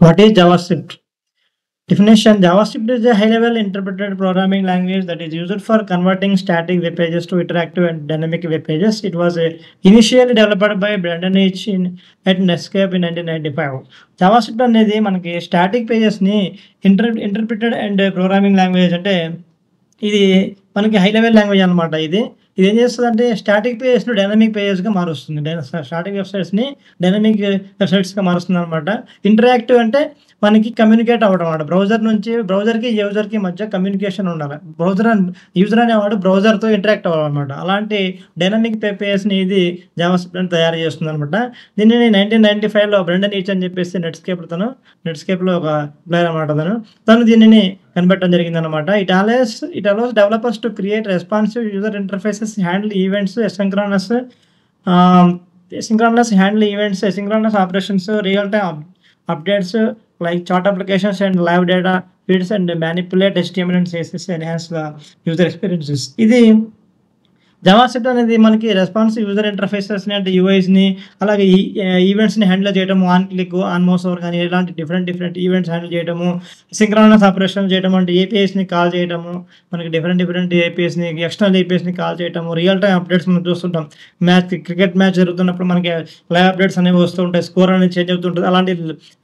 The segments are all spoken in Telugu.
What is JavaScript? Definition: JavaScript is a high-level interpreted programming language that is used for converting static web pages to interactive and dynamic web pages. It was initially developed by Brendan H. at Netscape in 1995. JavaScript అనేది మనకి స్టాటిక్ పేజెస్ని ఇంటర్ప్రిటెడ్ అండ్ ప్రోగ్రామింగ్ లాంగ్వేజ్ అంటే ఇది మనకి హై లెవెల్ లాంగ్వేజ్ అనమాట. ఇది ఏం చేస్తుందంటే స్టాటిక్ పేజెస్ను డైనమిక్ పేజెస్గా మారుస్తుంది. స్టాటిక్ వెబ్సైట్స్ని డైనమిక్ వెబ్సైట్స్గా మారుస్తుంది అనమాట. ఇంటరాక్టివ్ అంటే మనకి కమ్యూనికేట్ అవ్వడం అనమాట. బ్రౌజర్ నుంచి బ్రౌజర్కి యూజర్కి మధ్య కమ్యూనికేషన్ ఉండాలి. యూజర్ అనేవాడు బ్రౌజర్తో ఇంటరాక్ట్ అవ్వాలన్నమాట. అలాంటి డైనమిక్ పేజెస్ని ఇది జావాస్క్రిప్ట్ తయారు చేస్తుంది అనమాట. దీనిని 1995లో బ్రెండన్ ఈచ్ అని చెప్పేసి నెట్స్కేప్లో ఒక ప్లేయర్ అనమాట. తను దీనిని కనిపెట్టడం జరిగిందనమాట. It allows developers to create responsive user interfaces, handle events, asynchronous handle events, asynchronous operations, real-time updates like chart applications and live data feeds, and manipulate HTML and CSS to enhance the user experiences. ఇది జావాస్క్రిప్ట్ అనేది మనకి రెస్పాన్సివ్ యూజర్ ఇంటర్ఫేసెస్ని అంటే యూఐస్ని అలాగే ఈవెంట్స్ని హ్యాండిల్ చేయడము, on click, on mouse over కానీ ఇలాంటి డిఫరెంట్ ఈవెంట్స్ హ్యాండిల్ చేయడము, సింక్రానస్ ఆపరేషన్ చేయడం అంటే ఏపీఎస్ని కాల్ చేయడము, మనకి డిఫరెంట్ ఏపీఎస్ని ఎక్స్టర్నల్ ఏపీఎస్ని కాల్ చేయడము, రియల్ టైం అప్డేట్స్ మనం చూస్తుంటాం. క్రికెట్ మ్యాచ్ జరుగుతున్నప్పుడు మనకి లైవ్ అప్డేట్స్ అనేవి వస్తూ ఉంటాయి, స్కోర్ అనేది చేంజ్ అవుతుంటుంది. అలాంటి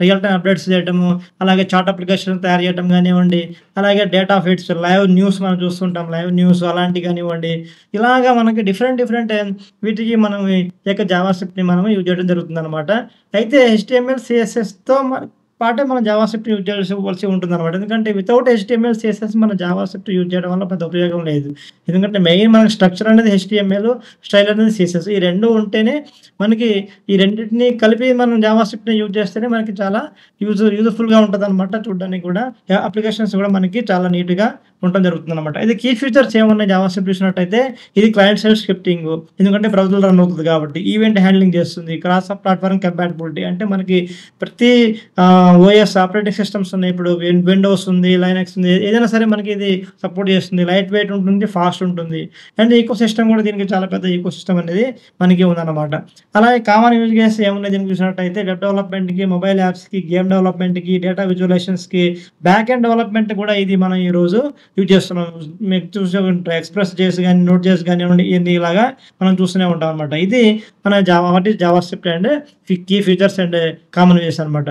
రియల్ టైం అప్డేట్స్ చేయడము, అలాగే చార్ట్ అప్లికేషన్ తయారు చేయడం కానివ్వండి, అలాగే డేటా ఫీడ్స్, లైవ్ న్యూస్ మనం చూస్తుంటాం, లైవ్ న్యూస్ అలాంటివి కానివ్వండి. ఇలాగా మనకి డిఫరెంట్ వీటికి మనం ఈ యొక్క జావాస్క్రిప్ట్ని మనం యూజ్ చేయడం జరుగుతుంది అనమాట. అయితే HTML CSSతో పాటే మనం జావాస్క్రిప్ట్ యూజ్ చేయాల్సి ఉంటుంది అనమాట. ఎందుకంటే వితౌట్ HTML CSS మన జావాస్క్రిప్ట్ యూజ్ చేయడం వల్ల పెద్ద ఉపయోగం లేదు. ఎందుకంటే మెయిన్ మనకి స్ట్రక్చర్ అనేది HTML, స్టైల్ అనేది CSS. ఈ రెండు ఉంటేనే మనకి ఈ రెండింటిని కలిపి మనం జావాస్క్రిప్ట్ని యూజ్ చేస్తేనే మనకి చాలా యూజ్ఫుల్గా ఉంటుంది అనమాట. చూడడానికి కూడా అప్లికేషన్స్ కూడా మనకి చాలా నీట్గా ఉండటం జరుగుతుంది అనమాట. ఇది కీ ఫీచర్స్ ఏమన్నాయి జావాస్క్రిప్ట్ చూసినట్టయితే, ఇది క్లయింట్ సైడ్ స్క్రిప్టింగ్, ఎందుకంటే బ్రౌజర్లో రన్ అవుతుంది కాబట్టి. ఈవెంట్ హ్యాండ్లింగ్ చేస్తుంది. క్రాస్ ప్లాట్ఫామ్ కంపాటబిలిటీ అంటే మనకి ప్రతి ఓఎస్ ఆపరేటింగ్ సిస్టమ్స్ ఉన్నాయి. ఇప్పుడు విండోస్ ఉంది, లైనక్స్ ఉంది, ఏదైనా సరే మనకి ఇది సపోర్ట్ చేస్తుంది. లైట్ వెయిట్ ఉంటుంది, ఫాస్ట్ ఉంటుంది. అండ్ ఈకో సిస్టమ్ కూడా దీనికి చాలా పెద్ద ఈకో సిస్టమ్ అనేది మనకి ఉందన్నమాట. అలాగే కామన్ యూజ్ కేసు ఏమున్నాయి దీనికి చూసినట్టయితే, వెబ్ డెవలప్మెంట్కి, మొబైల్ యాప్స్కి, గేమ్ డెవలప్మెంట్కి, డేటా విజువలైజేషన్స్కి, బ్యాక్ ఎండ్ డెవలప్మెంట్ కూడా ఇది మనం ఈరోజు యూజ్ చేస్తున్నాం. మీకు చూసే ఉంటాం ఎక్స్ప్రెస్ చేసి కానీ, నోట్ చేసి కానివ్వండి, ఇలాగా మనం చూస్తూనే ఉంటాం అనమాట. ఇది మన JavaScript and key features and common uses అనమాట.